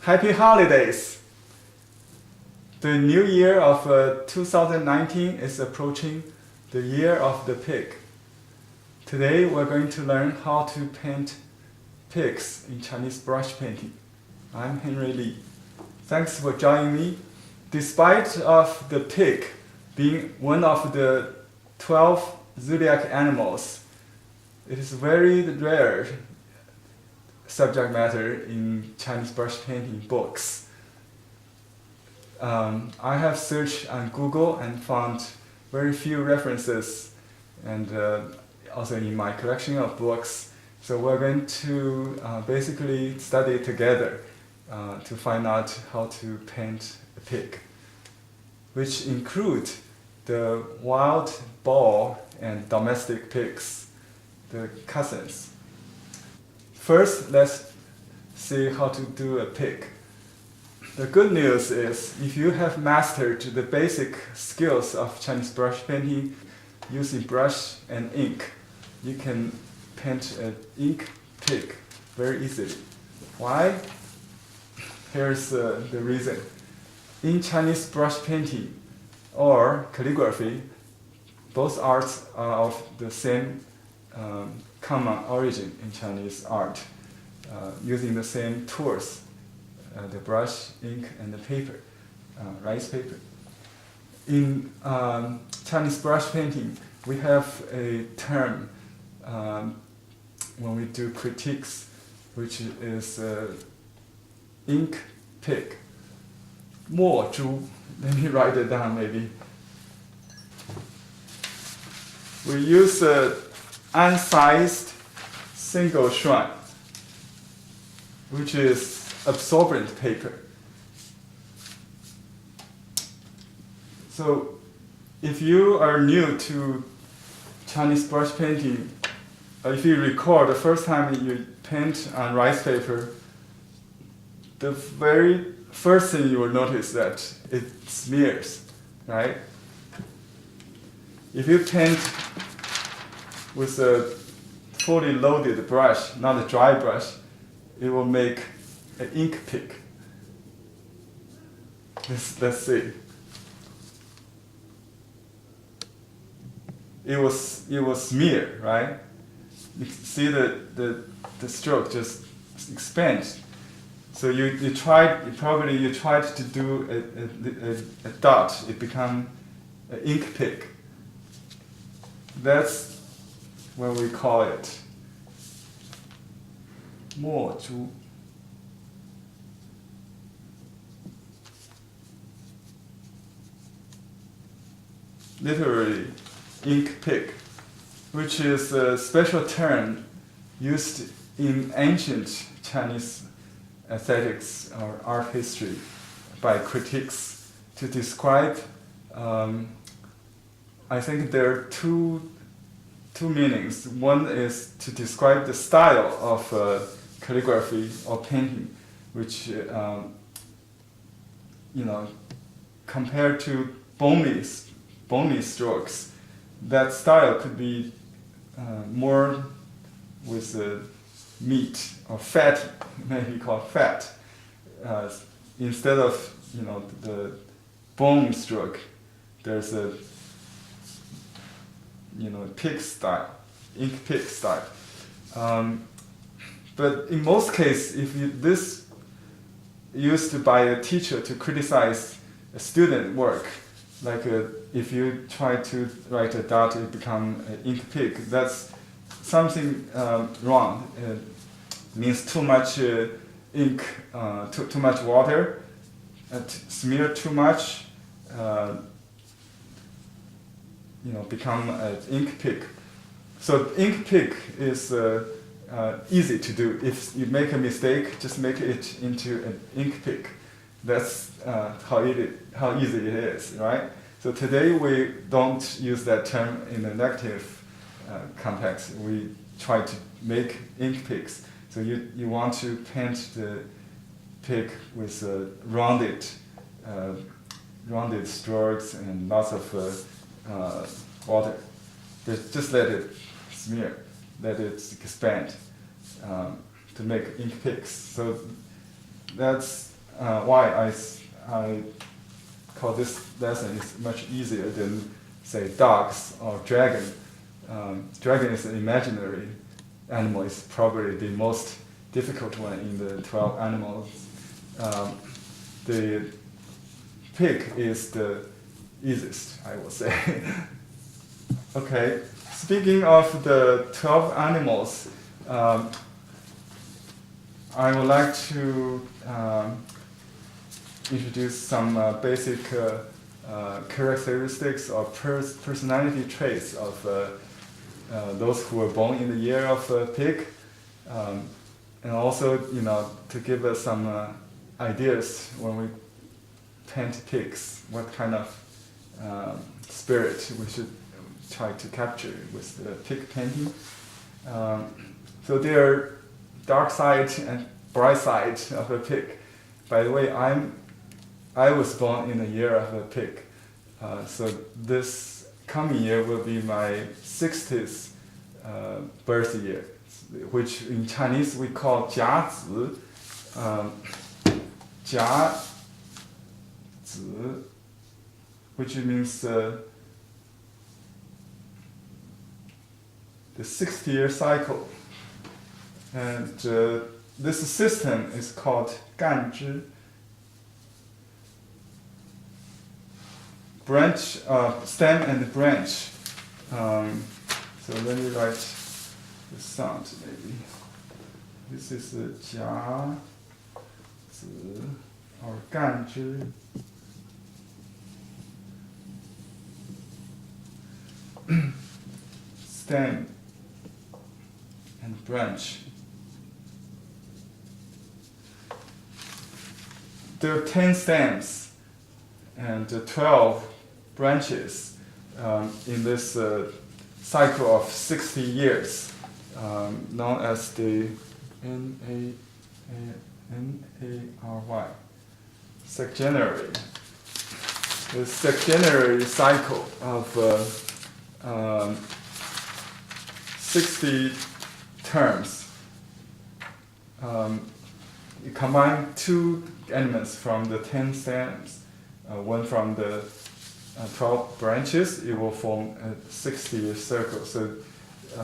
Happy holidays! The new year of 2019 is approaching, the year of the pig. Today we're going to learn how to paint pigs in Chinese brush painting. I'm Henry Lee. Thanks for joining me. Despite of the pig being one of the 12 zodiac animals, it is very rare subject matter in Chinese brush painting books. I have searched on Google and found very few references, and also in my collection of books. So we're going to basically study together to find out how to paint a pig, which include the wild boar and domestic pigs, the cousins. First, let's see how to do a pig. The good news is, if you have mastered the basic skills of Chinese brush painting using brush and ink, you can paint an ink pig very easily. Why? Here's the reason. In Chinese brush painting or calligraphy, both arts are of the same common origin in Chinese art, using the same tools, the brush, ink, and the paper, rice paper. In Chinese brush painting, we have a term when we do critiques, which is ink pig. 墨珠. Let me write it down maybe. We use unsized single shrine, which is absorbent paper. So if you are new to Chinese brush painting, if you recall the first time you paint on rice paper, the very first thing you will notice that it smears, right? If you paint with a fully loaded brush, not a dry brush, it will make an ink pig. Let's see. It will smear, right? You see the stroke just expands. So you tried to do a dot, it become an ink pig. That's what we call it 墨珠. Literally, ink pig, which is a special term used in ancient Chinese aesthetics or art history by critics to describe. I think there are two meanings. One is to describe the style of calligraphy or painting, which compared to bony strokes, that style could be more with meat or fat, maybe called fat, instead of the bone stroke. There's a pig style, ink pig style. But in most cases, if this used by a teacher to criticize a student work, like if you try to write a dot, it become an ink pig. That's something wrong. It means too much ink, too much water, smear too much. Become an ink pig. So ink pig is easy to do. If you make a mistake, just make it into an ink pig. That's how easy it is, right? So today we don't use that term in a negative context. We try to make ink pigs. So you want to paint the pig with rounded strokes and lots of water. Just let it smear, let it expand to make ink pigs. So that's why I call this lesson is much easier than, say, dogs or dragon. Dragon is an imaginary animal. It's probably the most difficult one in the 12 animals. The pig is the easiest, I will say. Okay, speaking of the 12 animals, I would like to introduce some basic characteristics or personality traits of those who were born in the year of pig, and also, to give us some ideas when we paint pigs, what kind of spirit we should try to capture with the pig painting. So there are dark side and bright side of a pig. By the way, I was born in the year of a pig, so this coming year will be my 60th birth year, which in Chinese we call 甲子, 甲子, which means the 60-year cycle. And this system is called 干支. Branch, stem and branch. So let me write the sound maybe. This is the 甲子 or 干支. Stem and branch. There are 10 stems and 12 branches in this cycle of 60 years, known as the Nary, sexagenarian. The sexagenarian cycle of 60 terms. You combine 2 elements from the 10 stems, one from the 12 branches, it will form a 60-year circle. So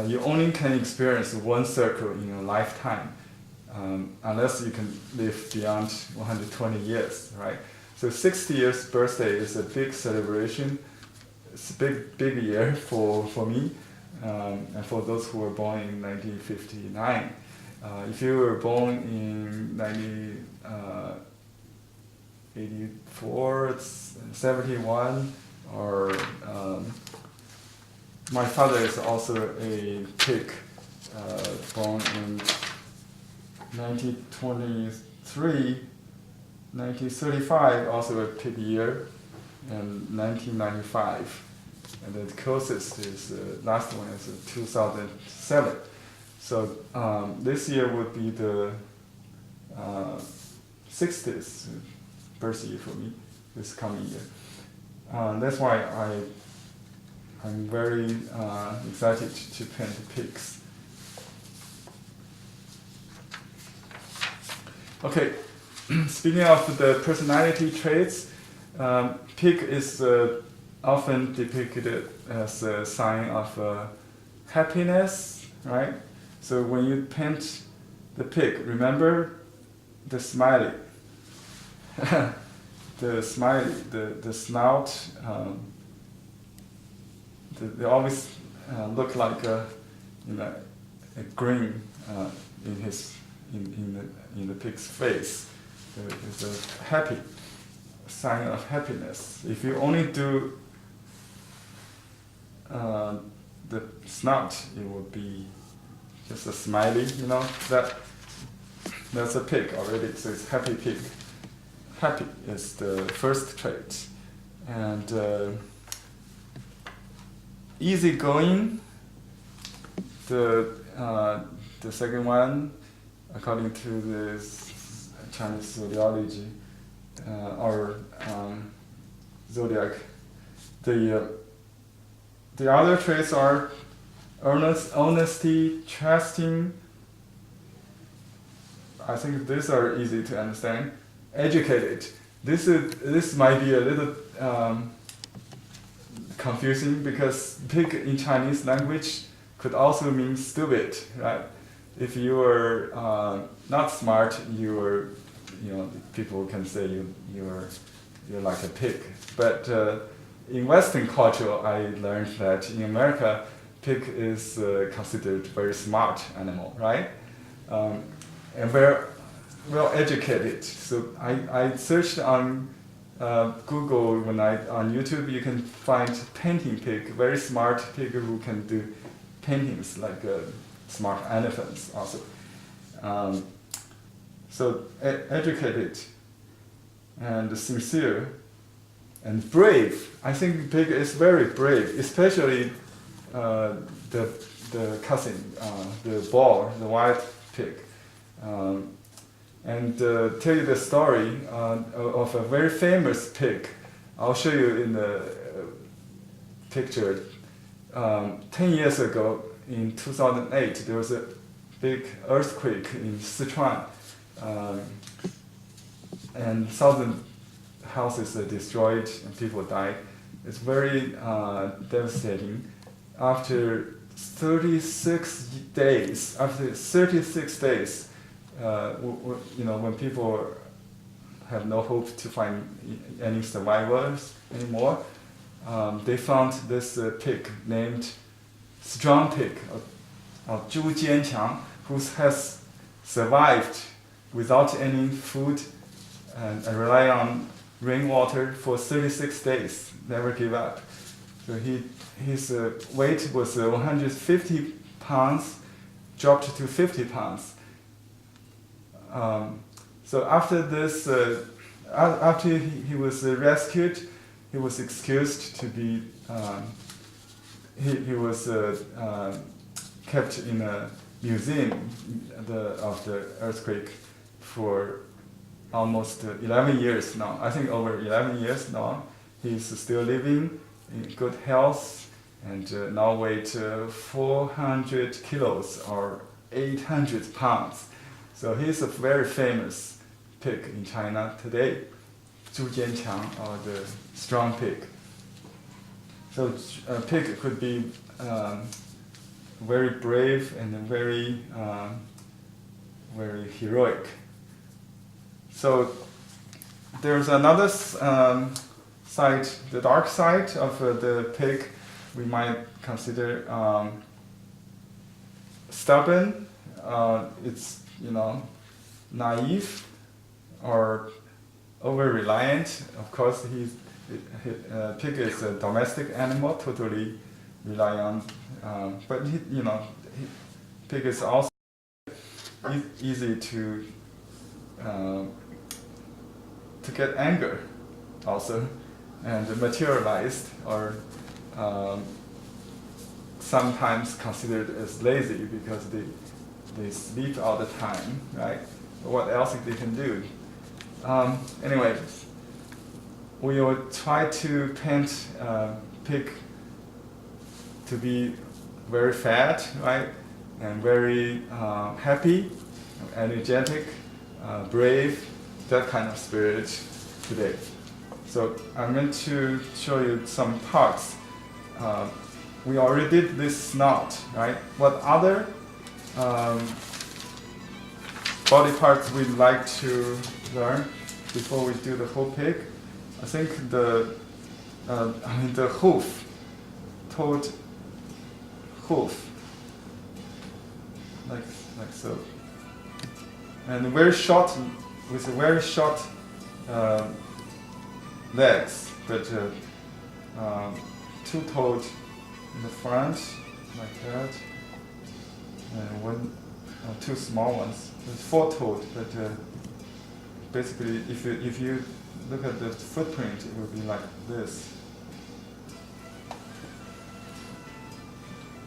you only can experience one circle in your lifetime, unless you can live beyond 120 years, right? So 60 years birthday is a big celebration. It's a big year for me, and for those who were born in 1959. If you were born in 1984, 71, or my father is also a pig, born in 1923, 1935, also a pig year, and 1995. And the closest is last one is 2007. So this year would be the 60th birth year for me, this coming year. That's why I'm very excited to paint pigs. Okay, speaking of the personality traits, pig is often depicted as a sign of happiness, right? So when you paint the pig, remember the smiley. The smiley, the snout, they always look like a grin in the pig's face. It's a happy sign of happiness. If you only do the snout, it would be just a smiley, that's a pig already, so it's happy pig. Happy is the first trait. And easygoing, the second one, according to this Chinese zodiology, or Zodiac. The other traits are honesty, trusting. I think these are easy to understand. educated. This might be a little confusing because pig in Chinese language could also mean stupid, right? If you are not smart, people can say you're like a pig. But in Western culture, I learned that in America, pig is considered very smart animal, right? And very well educated. So I searched on Google on YouTube. You can find painting pig, very smart pig who can do paintings like smart elephants also. So educated and sincere and brave. I think pig is very brave, especially the cousin, the boar, the white pig. And tell you the story of a very famous pig. I'll show you in the picture. 10 years ago, in 2008, there was a big earthquake in Sichuan, and 1,000 houses are destroyed and people died. It's very devastating. After 36 days, when people have no hope to find any survivors anymore, they found this pig named Strong Pig, 猪坚强, who has survived without any food and rely on rainwater for 36 days, never give up. So his weight was 150 pounds, dropped to 50 pounds. So after this, after he was rescued, he was excused to be. He was kept in a museum of the earthquake for almost 11 years now. I think over 11 years now. He's still living in good health and now weighs 400 kilos or 800 pounds. So he's a very famous pig in China today, 猪坚强, or the strong pig. So a pig could be very brave and very heroic. So there's another side, the dark side of the pig. We might consider stubborn. It's naive or over-reliant. Of course, pig is a domestic animal, totally rely on. But pig is also easy to get anger, also, and materialized, or sometimes considered as lazy because they sleep all the time, right? What else they can do? Anyway, we will try to paint pig to be very fat, right, and very happy, energetic, brave, that kind of spirit today. So I'm going to show you some parts. We already did this snout, right? What other body parts we'd like to learn before we do the whole pig? I think the hoof, toed hoof, like so, and very short, with very short legs, but two-toed in the front, like that, and two small ones. There's four-toed, but basically, if you look at the footprint, it will be like this.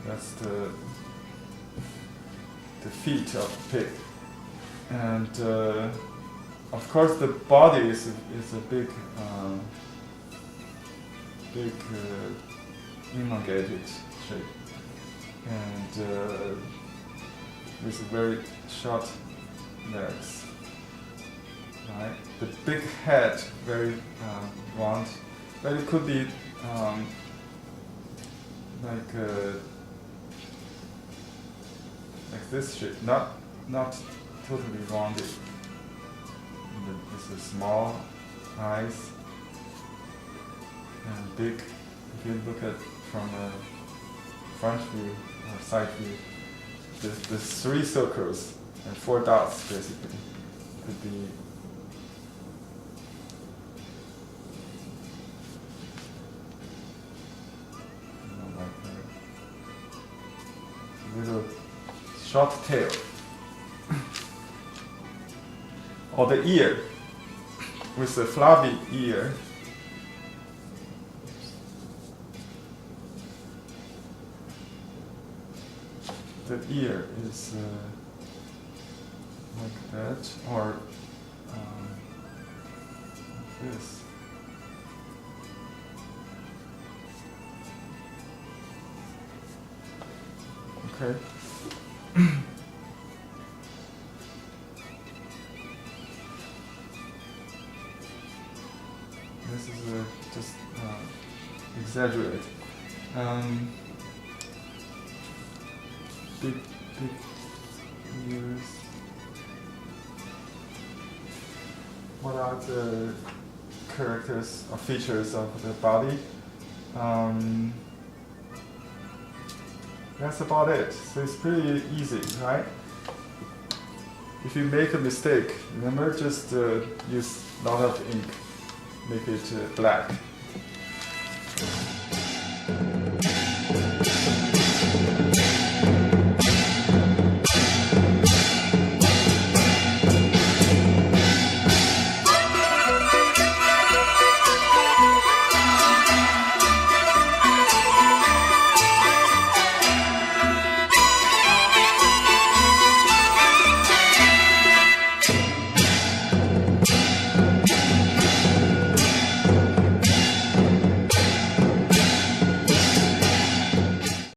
That's the feet of the pig, and of course the body is a big elongated shape, and with very short legs. right? The big head, very round, but it could be like this shape, not totally rounded. This is small eyes and big. If you look at from a front view or side view, the 3 circles and 4 dots basically could be like a little short tail. Or the ear, with the floppy ear. The ear is like that, or like this. Okay. This is just exaggerate. Big ears. What are the characters or features of the body? That's about it. So it's pretty easy, right? If you make a mistake, remember just use a lot of ink, make it black.